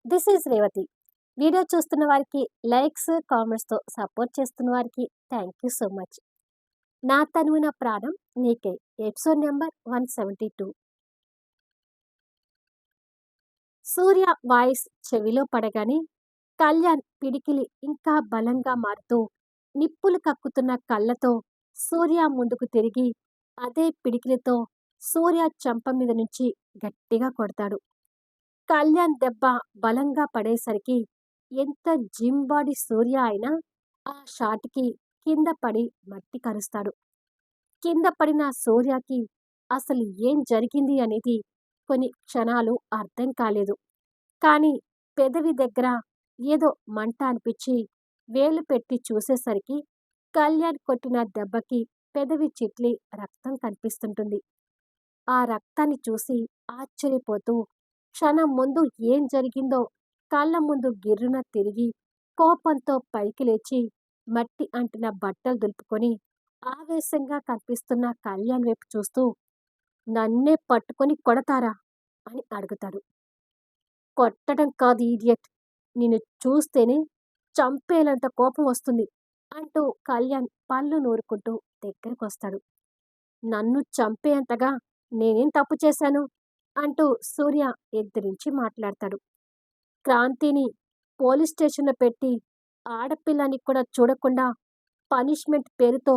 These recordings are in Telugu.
This is Revathi. వీడియో చూస్తున్న వారికి లైక్స్, కామెంట్స్‌తో సపోర్ట్ చేస్తున్న వారికి థ్యాంక్ యూ సో మచ్. 'నా తనువు నా ప్రాణం నీకే' ఎపిసోడ్ నంబర్ 172. సూర్య వాయిస్ చెవిలో పడగానే కళ్యాణ్ పిడికిలి ఇంకా బలంగా మారుతూ నిప్పులు కక్కుతున్న కళ్ళతో సూర్య ముందుకు తిరిగి అదే పిడికిలితో సూర్య చెంప మీద నుంచి గట్టిగా కొడతాడు. కళ్యాణ్ దెబ్బ బలంగా పడేసరికి ఎంత జిమ్ బాడీ సూర్య అయినా ఆ షాట్‌కి కింద పడి మట్టి కరుస్తాడు. కింద పడిన సూర్యకి అసలు ఏం జరిగింది అనేది కొన్ని క్షణాలు అర్థం కాలేదు. కానీ పెదవి దగ్గర ఏదో మంట అనిపిచ్చి వేలు పెట్టి చూసేసరికి కళ్యాణ్ కొట్టిన దెబ్బకి పెదవి చిట్లి రక్తం కనిపిస్తుంటుంది. ఆ రక్తాన్ని చూసి ఆశ్చర్యపోతూ క్షణం ముందు ఏం జరిగిందో కళ్ళ ముందు గిర్రున తిరిగి కోపంతో పైకి లేచి మట్టి అంటిన బట్టలు దులుపుకొని ఆవేశంగా కనిపిస్తున్న కళ్యాణ్ వైపు చూస్తూ నన్నే పట్టుకొని కొడతారా అని అడుగుతాడు. కొట్టడం కాదు ఈడియట్, నిన్ను చూస్తేనే చంపేలంత కోపం వస్తుంది అంటూ కళ్యాణ్ పళ్ళు నూరుకుంటూ దగ్గరకొస్తాడు. నన్ను చంపేంతగా నేనేం తప్పు చేశాను అంటూ సూర్య ఎదిరించి మాట్లాడతాడు. క్రాంతిని పోలీస్ స్టేషన్‌లో పెట్టి ఆడపిల్లని కూడా చూడకుండా పనిష్మెంట్ పేరుతో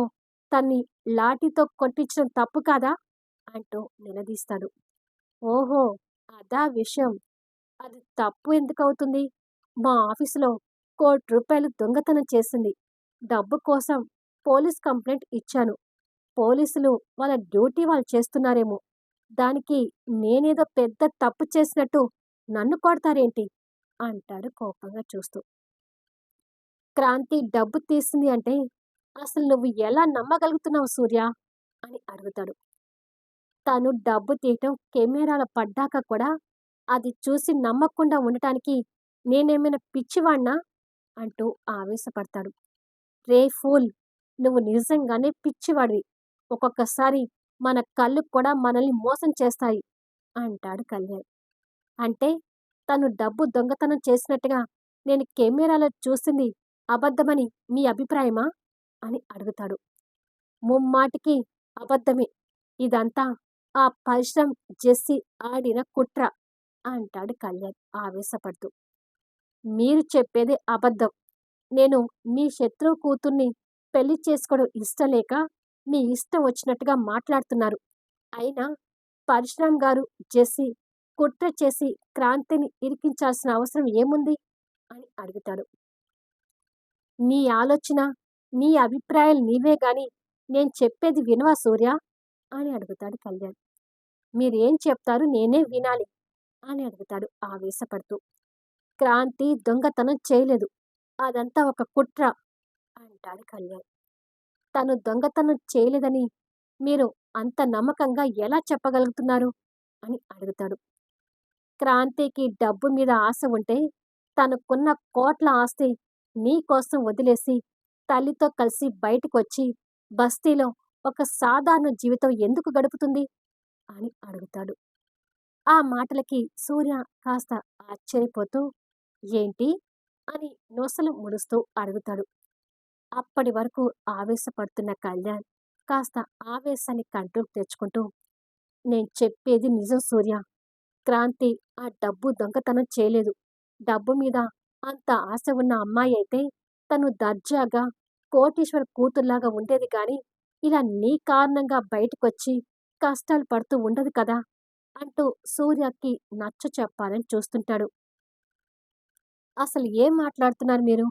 తన్ని లాఠీతో కొట్టించడం తప్పు కాదా అంటూ నిలదీస్తాడు. ఓహో, అదా విషయం. అది తప్పు ఎందుకవుతుంది? మా ఆఫీసులో ₹1,00,00,000 దొంగతనం చేసింది. డబ్బు కోసం పోలీస్ కంప్లెయింట్ ఇచ్చాను. పోలీసులు వాళ్ళ డ్యూటీ వాళ్ళు చేస్తున్నారేమో. దానికి నేనేదో పెద్ద తప్పు చేసినట్టు నన్ను కొడతారేంటి? అంటాడు కోపంగా చూస్తూ. క్రాంతి డబ్బు తీసింది అంటే అసలు నువ్వు ఎలా నమ్మగలుగుతున్నావు సూర్య? అని అడుగుతాడు. తను డబ్బు తీయటం కెమెరాలో పడ్డాక కూడా అది చూసి నమ్మకుండా ఉండటానికి నేనేమైనా పిచ్చివాణ్ణా? అంటూ ఆవేశపడతాడు. రే ఫూల్! నువ్వు నిజంగానే పిచ్చివాడివి. ఒక్కొక్కసారి మన కళ్ళు కూడా మనల్ని మోసం చేస్తాయి అంటాడు కళ్యాణ్. అంటే తను డబ్బు దొంగతనం చేసినట్టుగా నేను కెమెరాలో చూసింది అబద్ధమని మీ అభిప్రాయమా? అని అడుగుతాడు. ముమ్మాటికి అబద్ధమే. ఇదంతా ఆ పరిశ్రమ్ జెస్సీ ఆడిన కుట్ర అంటాడు కళ్యాణ్ ఆవేశపడుతూ. మీరు చెప్పేదే అబద్ధం. నేను మీ శత్రువు కూతుర్ని పెళ్లి చేసుకోవడం ఇష్టం లేక మీ ఇష్టం వచ్చినట్టుగా మాట్లాడుతున్నారు. అయినా పరశురామ్ గారు, జెస్సీ కుట్ర చేసి క్రాంతిని ఇరికించాల్సిన అవసరం ఏముంది? అని అడుగుతాడు. నీ ఆలోచన, నీ అభిప్రాయాలు నీవే గాని నేను చెప్పేది వినవా సూర్య? అని అడుగుతాడు కళ్యాణ్. మీరేం చెప్తారు నేనే వినాలి అని అడుగుతాడు ఆవేశపడుతూ. క్రాంతి దొంగతనం చేయలేదు. అదంతా ఒక కుట్ర అంటాడు కళ్యాణ్. తను దొంగతనం చేయలేదని మీరు అంత నమ్మకంగా ఎలా చెప్పగలుగుతున్నారు? అని అడుగుతాడు. క్రాంతికి డబ్బు మీద ఆశ ఉంటే తనకున్న కోట్ల ఆస్తి నీకోసం వదిలేసి తల్లితో కలిసి బయటకొచ్చి బస్తీలో ఒక సాధారణ జీవితం ఎందుకు గడుపుతుంది? అని అడుగుతాడు. ఆ మాటలకి సూర్య కాస్త ఆశ్చర్యపోతూ ఏంటి? అని నొసలు ముడుస్తూ అడుగుతాడు. అప్పటి వరకు ఆవేశపడుతున్న కళ్యాణ్ కాస్త ఆవేశాన్ని కంట్రోల్‌కి తెచ్చుకుంటూ నేను చెప్పేది నిజం సూర్య. క్రాంతి ఆ డబ్బు దొంగతనం చేయలేదు. డబ్బు మీద అంత ఆశ ఉన్న అమ్మాయి అయితే తను దర్జాగా కోటీశ్వర కూతుర్లాగా ఉండేది గాని, ఇలా నీ కారణంగా బయటకొచ్చి కష్టాలు పడుతూ ఉండదు కదా! అంటూ సూర్యకి నచ్చ చెప్పాలని చూస్తుంటాడు. అసలు ఏం మాట్లాడుతున్నారు మీరు?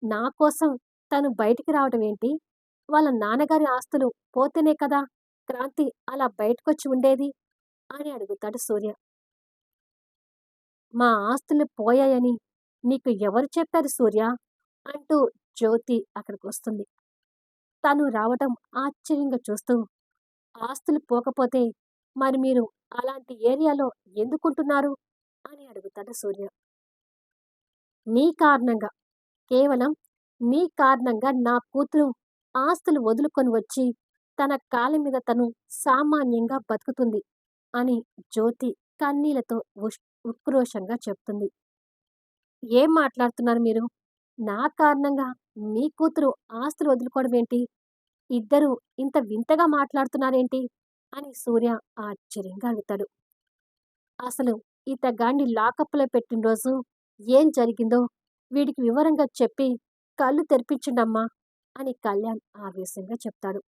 నా కోసం తను బయటికి రావడం ఏంటి? వాళ్ళ నాన్నగారి ఆస్తులు పోతేనే కదా క్రాంతి అలా బయటకొచ్చి ఉండేది అని అడుగుతాడు సూర్య. మా ఆస్తులు పోయాయని నీకు ఎవరు చెప్పారు సూర్య? అంటూ జ్యోతి అక్కడికొస్తుంది. తను రావటం ఆశ్చర్యంగా చూస్తూ ఆస్తులు పోకపోతే మరి మీరు అలాంటి ఏరియాలో ఎందుకుంటున్నారు? అని అడుగుతాడు సూర్య. నీ కారణంగా, కేవలం నీ కారణంగా నా కూతురు ఆస్తులు వదులుకొని వచ్చి తన కాళ్ళ మీద తను సామాన్యంగా బతుకుతుంది అని జ్యోతి కన్నీళ్లతో ఉక్రోషంగా చెప్తుంది. ఏం మాట్లాడుతున్నారు మీరు? నా కారణంగా మీ కూతురు ఆస్తులు వదులుకోవడం ఏంటి? ఇద్దరూ ఇంత వింతగా మాట్లాడుతున్నారేంటి? అని సూర్య ఆశ్చర్యంగా అడుగుతాడు. అసలు ఇతగాడిని లాకప్‌లో పెట్టిన రోజు ఏం జరిగిందో వీడికి వివరంగా చెప్పి కళ్ళు తెరిపించండమ్మా అని కళ్యాణ్ ఆవేశంగా చెప్తాడు.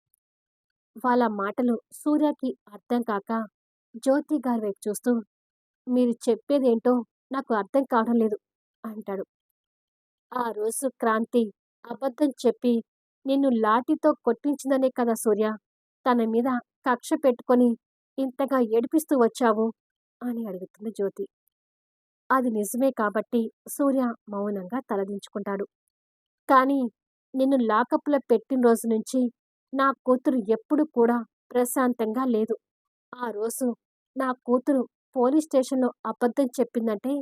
వాళ్ళ మాటలు సూర్యకి అర్థం కాక జ్యోతి గారి వైపు చూస్తూ మీరు చెప్పేదేంటో నాకు అర్థం కావడం లేదు అంటాడు. ఆ రోజు క్రాంతి అబద్ధం చెప్పి నిన్ను లాఠీతో కొట్టించిందనే కదా సూర్య తన మీద కక్ష పెట్టుకొని ఇంతగా ఏడిపిస్తూ వచ్చావు అని అడుగుతుంది జ్యోతి. అది నిజమే కాబట్టి సూర్య మౌనంగా తలదించుకుంటాడు. కానీ నిన్ను లాకప్‌లో పెట్టిన రోజు నుంచి నా కూతురు ఎప్పుడు కూడా ప్రశాంతంగా లేదు. ఆ రోజు నా కూతురు పోలీస్ స్టేషన్‌లో అబద్ధం చెప్పిందంటే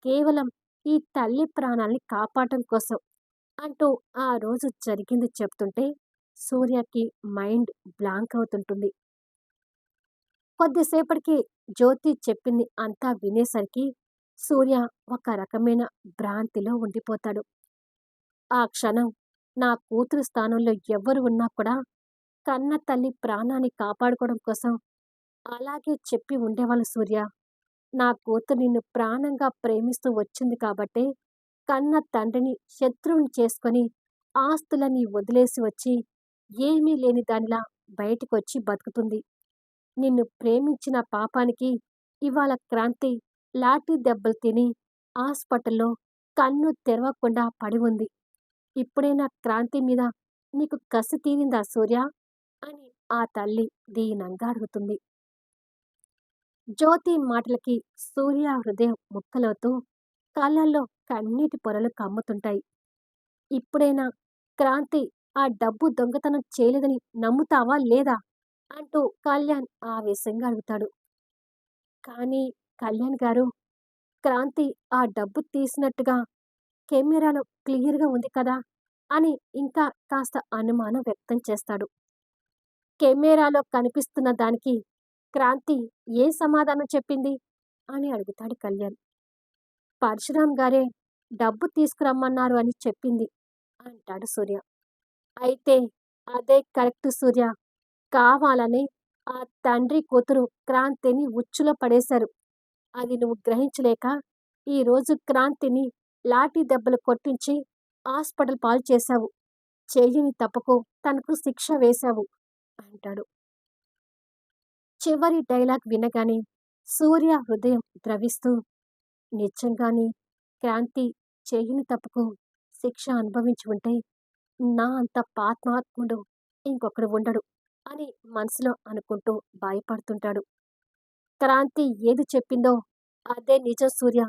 కేవలం ఈ తల్లి ప్రాణాల్ని కాపాడటం కోసం అంటూ ఆ రోజు జరిగింది చెప్తుంటే సూర్యకి మైండ్ బ్లాంక్ అవుతుంటుంది. కొద్దిసేపటికి జ్యోతి చెప్పింది అంతా వినేసరికి సూర్య ఒక రకమైన భ్రాంతిలో ఉండిపోతాడు. ఆ క్షణం నా కూతురు స్థానంలో ఎవ్వరు ఉన్నా కూడా కన్న తల్లి ప్రాణాన్ని కాపాడుకోవడం కోసం అలాగే చెప్పి ఉండేవాళ్ళు సూర్య. నా కూతురు నిన్ను ప్రాణంగా ప్రేమిస్తూ వచ్చింది కాబట్టే కన్న తండ్రిని శత్రువుని చేసుకొని ఆస్తులన్నీ వదిలేసి వచ్చి ఏమీ లేని దానిలా బయటికొచ్చి బతుకుతుంది. నిన్ను ప్రేమించిన పాపానికి ఇవాళ క్రాంతి లాఠీ దెబ్బలు తిని హాస్పిటల్లో కన్ను తెరవకుండా పడి ఉంది. ఇప్పుడైనా క్రాంతి మీద నీకు కసి తీరిందా సూర్య? అని ఆ తల్లి దీనంగా అడుగుతుంది. జ్యోతి మాటలకి సూర్య హృదయం ముక్కలవుతూ కళ్ళల్లో కన్నీటి పొరలు కమ్ముతుంటాయి. ఇప్పుడైనా క్రాంతి ఆ డబ్బు దొంగతనం చేయలేదని నమ్ముతావా లేదా? అంటూ కళ్యాణ్ ఆవేశంగా అడుగుతాడు. కానీ కళ్యాణ్ గారు, క్రాంతి ఆ డబ్బు తీసినట్టుగా కెమెరాలో క్లియర్‌గా ఉంది కదా! అని ఇంకా కాస్త అనుమానం వ్యక్తం చేస్తాడు. కెమెరాలో కనిపిస్తున్న దానికి క్రాంతి ఏ సమాధానం చెప్పింది? అని అడుగుతాడు కళ్యాణ్. పరశురామ్ గారే డబ్బు తీసుకురమ్మన్నారు అని చెప్పింది అంటాడు సూర్య. అయితే అదే కరెక్ట్ సూర్య. కావాలనే ఆ తండ్రి కూతురు క్రాంతిని ఉచ్చులో పడేశారు. అది నువ్వు గ్రహించలేక ఈరోజు క్రాంతిని లాఠీ దెబ్బలు కొట్టించి హాస్పిటల్ పాలు చేశావు. చెయ్యని తప్పుకు తనకు శిక్ష వేశావు అంటాడు. చివరి డైలాగ్ వినగానే సూర్య హృదయం ద్రవిస్తూ నిజంగానే క్రాంతి చెయ్యని తప్పుకు శిక్ష అనుభవించి ఉంటే నా అంత పాపాత్ముడు ఇంకొకడు ఉండడు అని మనసులో అనుకుంటూ భయపడుతుంటాడు. క్రాంతి ఏది చెప్పిందో అదే నిజం సూర్య.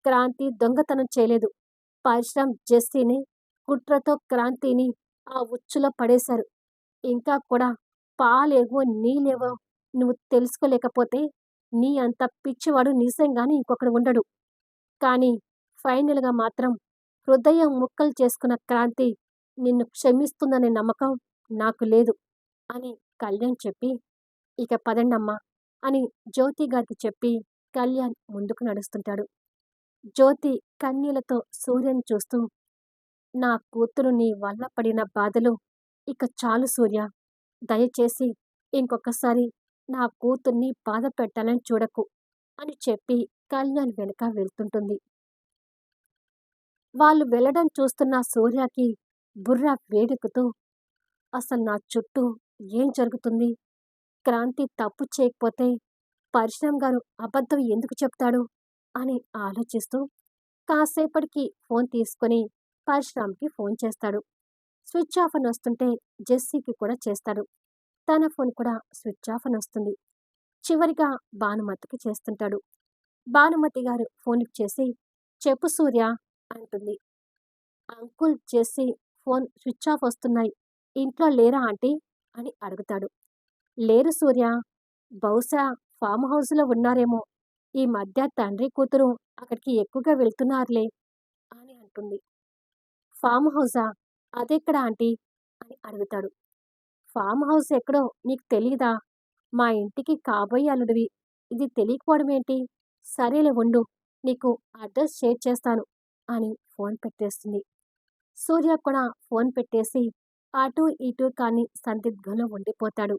క్రాంతి దొంగతనం చేయలేదు. పరశురాం జెస్సీని కుట్రతో క్రాంతిని ఆ ఉచ్చులో పడేశారు. ఇంకా కూడా పాలేవో, నీళ్ళేవో నువ్వు తెలుసుకోలేకపోతే నీ అంత పిచ్చివాడు నిజంగానే ఇంకొకడు ఉండడు. కానీ ఫైనల్‌గా మాత్రం హృదయం ముక్కలు చేసుకున్న క్రాంతి నిన్ను క్షమిస్తుందనే నమ్మకం నాకు లేదు అని కళ్యాణ్ చెప్పి, ఇక పదండమ్మా అని జ్యోతి గారికి చెప్పి కళ్యాణ్ ముందుకు నడుస్తుంటాడు. జ్యోతి కన్నీళ్లతో సూర్యని చూస్తూ, నా కూతురు నీ వల్ల పడిన బాధలు ఇక చాలు సూర్య. దయచేసి ఇంకొకసారి నా కూతుర్ని బాధ పెట్టాలని చూడకు అని చెప్పి కళ్యాణ్ వెనక వెళ్తుంటుంది. వాళ్ళు వెళ్ళడం చూస్తున్న సూర్యకి బుర్ర వేడెక్కుతూ అసలు నా చుట్టూ ఏం జరుగుతుంది? క్రాంతి తప్పు చేయకపోతే పరశురామ్ గారు అబద్ధం ఎందుకు చెప్తాడు? అని ఆలోచిస్తూ కాసేపటికి ఫోన్ తీసుకొని పరశురామ్‌కి ఫోన్ చేస్తాడు. స్విచ్ ఆఫ్ అని వస్తుంటే జెస్సీకి కూడా చేస్తాడు. తన ఫోన్ కూడా స్విచ్ ఆఫ్ అని వస్తుంది. చివరిగా భానుమతికి చేస్తుంటాడు. భానుమతి గారు ఫోన్ లిఫ్ట్ చేసి చెప్పు సూర్య అంటుంది. Uncle Jessie phone switch off వస్తున్నాయి. ఇంట్లో లేరా ఆంటీ? అని అడుగుతాడు. లేరు సూర్య. బహుశా ఫామ్ హౌస్‌లో ఉన్నారేమో. ఈ మధ్య తండ్రి కూతురు అక్కడికి ఎక్కువగా వెళ్తున్నారులే అని అంటుంది. ఫామ్ హౌసా? అదెక్కడ ఆంటీ? అని అడుగుతాడు. ఫామ్ హౌస్ ఎక్కడో నీకు తెలీదా? మా ఇంటికి కాబోయే అల్లుడివి. ఇది తెలియకపోవడమేంటి? సరేలే ఉండు. నీకు అడ్రస్ షేర్ చేస్తాను అని ఫోన్ పెట్టేస్తుంది. సూర్య కూడా ఫోన్ పెట్టేసి అటూ ఇటూ కాని సందిగ్ధంలో ఉండిపోతాడు.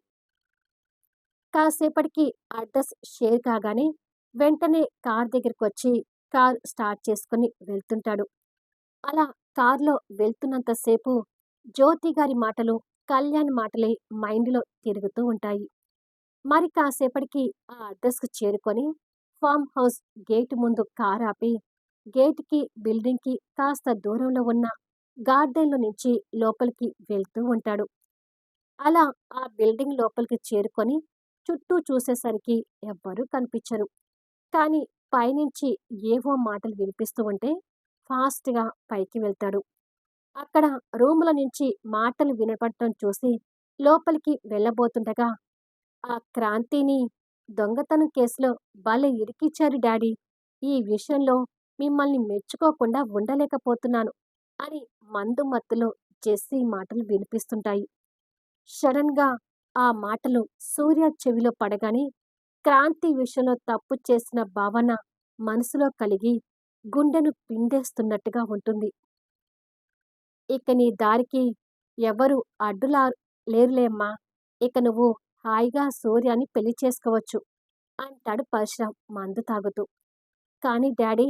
కాసేపటికి అడ్రస్ షేర్ కాగానే వెంటనే కార్ దగ్గరికొచ్చి కార్ స్టార్ట్ చేసుకొని వెళ్తుంటాడు. అలా కార్‌లో వెళ్తున్నంత సేపు జ్యోతి గారి మాటలు, కళ్యాణ్ మాటలే మైండ్‌లో తిరుగుతూ ఉంటాయి. మరి కాసేపటికి ఆ అడ్రస్‌కి చేరుకొని ఫార్మ్ హౌస్ గేట్ ముందు కారాపి, గేట్‌కి, బిల్డింగ్‌కి కాస్త దూరంలో ఉన్న గార్డెన్‌లో నుంచి లోపలికి వెళ్తూ ఉంటాడు. అలా ఆ బిల్డింగ్ లోపలికి చేరుకొని చుట్టూ చూసేసరికి ఎవ్వరూ కనిపించరు. కానీ పైనుంచి ఏవో మాటలు వినిపిస్తూ ఉంటే ఫాస్ట్‌గా పైకి వెళ్తాడు. అక్కడ రూముల నుంచి మాటలు వినపడటం చూసి లోపలికి వెళ్ళబోతుండగా, "ఆ క్రాంతిని దొంగతనం కేసులో భలే ఇరికిచ్చారు డాడీ. ఈ విషయంలో మిమ్మల్ని మెచ్చుకోకుండా ఉండలేకపోతున్నాను" అని మందు మత్తులో జెస్సీ మాటలు వినిపిస్తుంటాయి. సడెన్‌గా ఆ మాటలు సూర్య చెవిలో పడగానే క్రాంతి విషయంలో తప్పు చేసిన భావన మనసులో కలిగి గుండెను పిండేస్తున్నట్టుగా ఉంటుంది. "ఇక నీ దారికి ఎవరు అడ్డులా లేరులేమ్మా! ఇక నువ్వు హాయిగా సూర్యని పెళ్లి చేసుకోవచ్చు" అంటాడు పరశురాం మందు తాగుతూ. "కానీ డాడీ,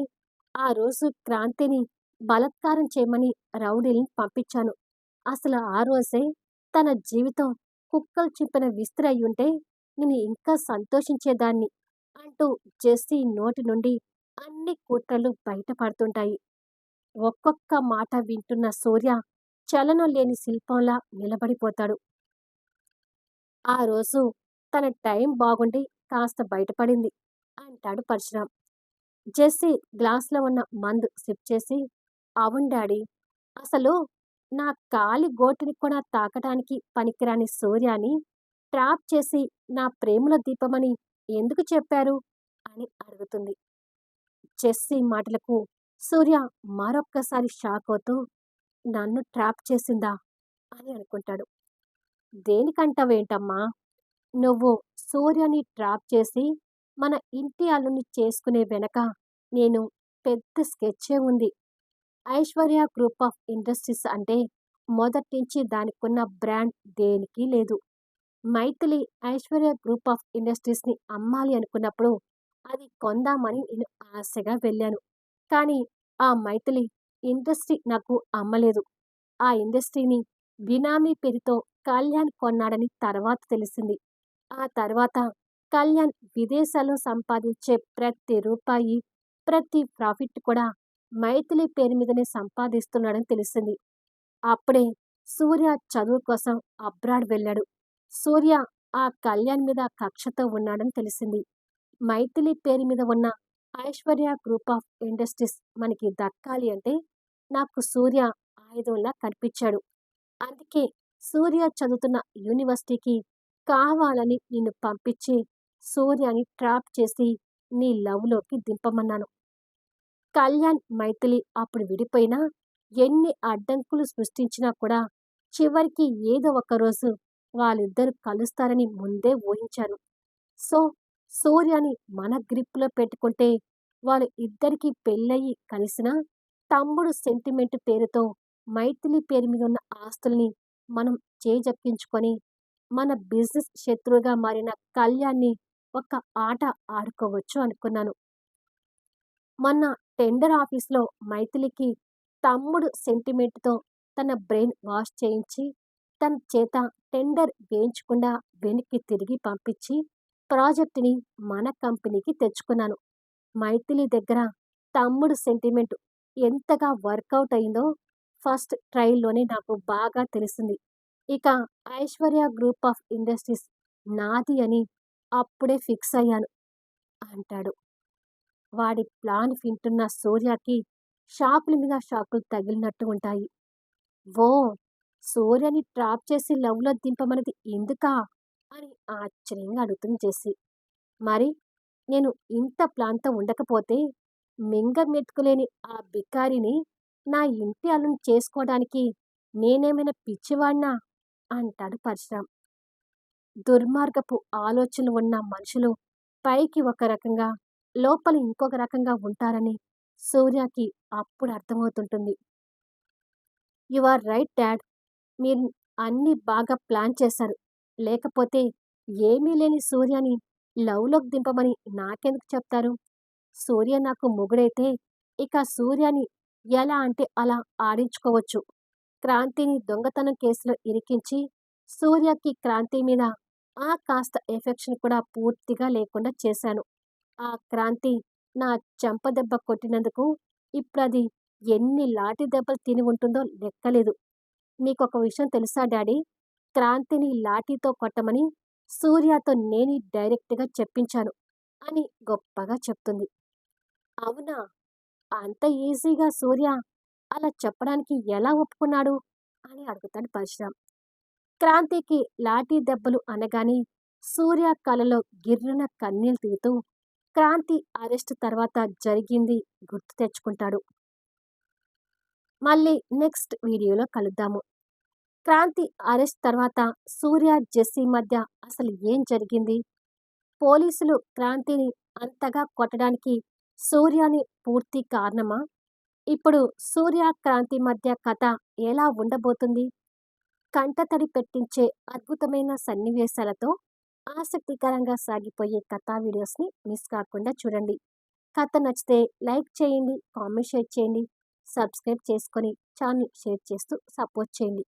ఆ రోజు క్రాంతిని బలాత్కారం చేయమని రౌడీల్ని పంపించాను. అసలు ఆ రోజే తన జీవితం కుక్కలు చింపిన విస్తరి అయ్యుంటే నేను ఇంకా సంతోషించేదాన్ని" అంటూ జెస్సీ నోటి నుండి అన్ని కుట్రలు బయటపడుతుంటాయి. ఒక్కొక్క మాట వింటున్న సూర్య చలనం లేని శిల్పంలా నిలబడిపోతాడు. "ఆ రోజు తన టైం బాగుండి కాస్త బయటపడింది" అంటాడు పరశురాం. జెస్సీ గ్లాస్‌లో ఉన్న మందు సిప్ చేసి, "అవును డాడీ. అసలు నా కాలి గోటిని కూడా తాకడానికి పనికిరాని సూర్యాని ట్రాప్ చేసి నా ప్రేమలో దింపమని ఎందుకు చెప్పారు?" అని అడుగుతుంది. జెస్సీ మాటలకు సూర్య మరొక్కసారి షాకవుతూ, "నన్ను ట్రాప్ చేసిందా?" అని అనుకుంటాడు. "దేనికంటావేంటమ్మా? నువ్వు సూర్యని ట్రాప్ చేసి మన ఇంటి అల్లుడిని చేసుకునే వెనక నేను పెద్ద స్కెచ్చే ఉంది. ఐశ్వర్య గ్రూప్ ఆఫ్ ఇండస్ట్రీస్ అంటే మొదట్నించి దానికున్న బ్రాండ్ దేనికీ లేదు. మైథిలి ఐశ్వర్య గ్రూప్ ఆఫ్ ఇండస్ట్రీస్‌ని అమ్మాలి అనుకున్నప్పుడు అది కొందామని నేను ఆశగా వెళ్ళాను. కానీ ఆ మైథిలి ఇండస్ట్రీ నాకు అమ్మలేదు. ఆ ఇండస్ట్రీని బినామీ పేరుతో కళ్యాణ్ కొన్నాడని తర్వాత తెలిసింది. ఆ తర్వాత కళ్యాణ్ విదేశాల్లో సంపాదించే ప్రతి రూపాయి, ప్రతి ప్రాఫిట్ కూడా మైథిలి పేరు మీదనే సంపాదిస్తున్నాడని తెలిసింది. అప్పుడే సూర్య చదువు కోసం అబ్రాడ్ వెళ్ళాడు. సూర్య ఆ కళ్యాణ్ మీద కక్షతో ఉన్నాడని తెలిసింది. మైథిలి పేరు మీద ఉన్న ఐశ్వర్య గ్రూప్ ఆఫ్ ఇండస్ట్రీస్ మనకి దక్కాలి అంటే నాకు సూర్య ఆయుధంలా కనిపించాడు. అందుకే సూర్య చదువుతున్న యూనివర్సిటీకి కావాలని నిన్ను పంపించి సూర్యని ట్రాప్ చేసి నీ లవ్‌లోకి దింపమన్నాను. కళ్యాణ్, మైథిలి అప్పుడు విడిపోయినా ఎన్ని అడ్డంకులు సృష్టించినా కూడా చివరికి ఏదో ఒక రోజు వాళ్ళిద్దరూ కలుస్తారని ముందే ఊహించాను. సో, సూర్యని మన గ్రిప్‌లో పెట్టుకుంటే వాళ్ళ ఇద్దరికీ పెళ్ళయి కలిసినా తమ్ముడు సెంటిమెంట్ పేరుతో మైథిలి పేరు మీద ఉన్న ఆస్తుల్ని మనం చేజక్కించుకొని మన బిజినెస్ శత్రువుగా మారిన కళ్యాణ్‌ని ఒక ఆట ఆడుకోవచ్చు అనుకున్నాను. మొన్న టెండర్ ఆఫీస్‌లో మైథిలికి తమ్ముడు సెంటిమెంట్‌తో తన బ్రెయిన్ వాష్ చేయించి, తన చేత టెండర్ వేయించకుండా వెనక్కి తిరిగి పంపించి, ప్రాజెక్ట్‌ని మన కంపెనీకి తెచ్చుకున్నాను. మైథిలి దగ్గర తమ్ముడు సెంటిమెంట్ ఎంతగా వర్కౌట్ అయిందో ఫస్ట్ ట్రైల్‌లోనే నాకు బాగా తెలిసింది. ఇక ఐశ్వర్య గ్రూప్ ఆఫ్ ఇండస్ట్రీస్ నాది అని అప్పుడే ఫిక్స్ అయ్యాను అంటాడు. వాడి ప్లాన్ వింటున్న సూర్యకి షాకుల మీద షాకులు తగిలినట్టు ఉంటాయి. ఓహ్! సూర్యని ట్రాప్ చేసి లవ్‌లో దింపమన్నది ఇందుకా? అని ఆశ్చర్యంగా అడుగుతుంది జెస్సీ. మరి నేను ఇంత ప్లాన్‌తో ఉండకపోతే మింగ మెతుకులేని ఆ బికారిని నా ఇంటి అల్లుడిని చేసుకోడానికి నేనేమైనా పిచ్చివాడినా? అంటాడు పరశురాం. దుర్మార్గపు ఆలోచనలు ఉన్న మనుషులు పైకి ఒక రకంగా, లోపల ఇంకొక రకంగా ఉంటారని సూర్యకి అప్పుడు అర్థమవుతుంటుంది. You are right dad. మీరు అన్నీ బాగా ప్లాన్ చేశారు. లేకపోతే ఏమీ లేని సూర్యని లవ్‌లోకి దింపమని నాకెందుకు చెప్తారు? సూర్య నాకు మొగుడైతే ఇక సూర్యని ఎలా అంటే అలా ఆడించుకోవచ్చు. క్రాంతిని దొంగతనం కేసులో ఇరికించి సూర్యకి క్రాంతి మీద ఆ కాస్త ఎఫెక్షన్ కూడా పూర్తిగా లేకుండా చేశాను. ఆ క్రాంతి నా చెంపదెబ్బ కొట్టినందుకు ఇప్పుడది ఎన్ని లాఠీ దెబ్బలు తిని ఉంటుందో లెక్కలేదు. నీకొక విషయం తెలుసా డాడీ? క్రాంతిని లాఠీతో కొట్టమని సూర్యతో నేనే డైరెక్ట్‌గా చెప్పించాను అని గొప్పగా చెప్తుంది. అవునా? అంత ఈజీగా సూర్య అలా చెప్పడానికి ఎలా ఒప్పుకున్నాడు? అని అడుగుతాడు పరశురాం. క్రాంతికి లాఠీ దెబ్బలు అనగానే సూర్య కలలో గిర్రున కన్నీళ్లు తిరుగుతూ క్రాంతి అరెస్టు తర్వాత జరిగింది గుర్తు తెచ్చుకుంటాడు. మళ్ళీ నెక్స్ట్ వీడియోలో కలుద్దాము. క్రాంతి అరెస్ట్ తర్వాత సూర్య, జెస్సీ మధ్య అసలు ఏం జరిగింది? పోలీసులు క్రాంతిని అంతగా కొట్టడానికి సూర్యనే పూర్తి కారణమా? ఇప్పుడు సూర్య, క్రాంతి మధ్య కథ ఎలా ఉండబోతుంది? కంటతడి పెట్టించే అద్భుతమైన సన్నివేశాలతో ఆసక్తికరంగా సాగిపోయే కథా వీడియోస్‌ని మిస్ కాకుండా చూడండి. కథ నచ్చితే లైక్ చేయండి, కామెంట్ షేర్ చేయండి, సబ్స్క్రైబ్ చేసుకొని ఛానల్ షేర్ చేస్తూ సపోర్ట్ చేయండి.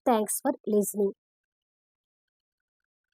Thanks for listening.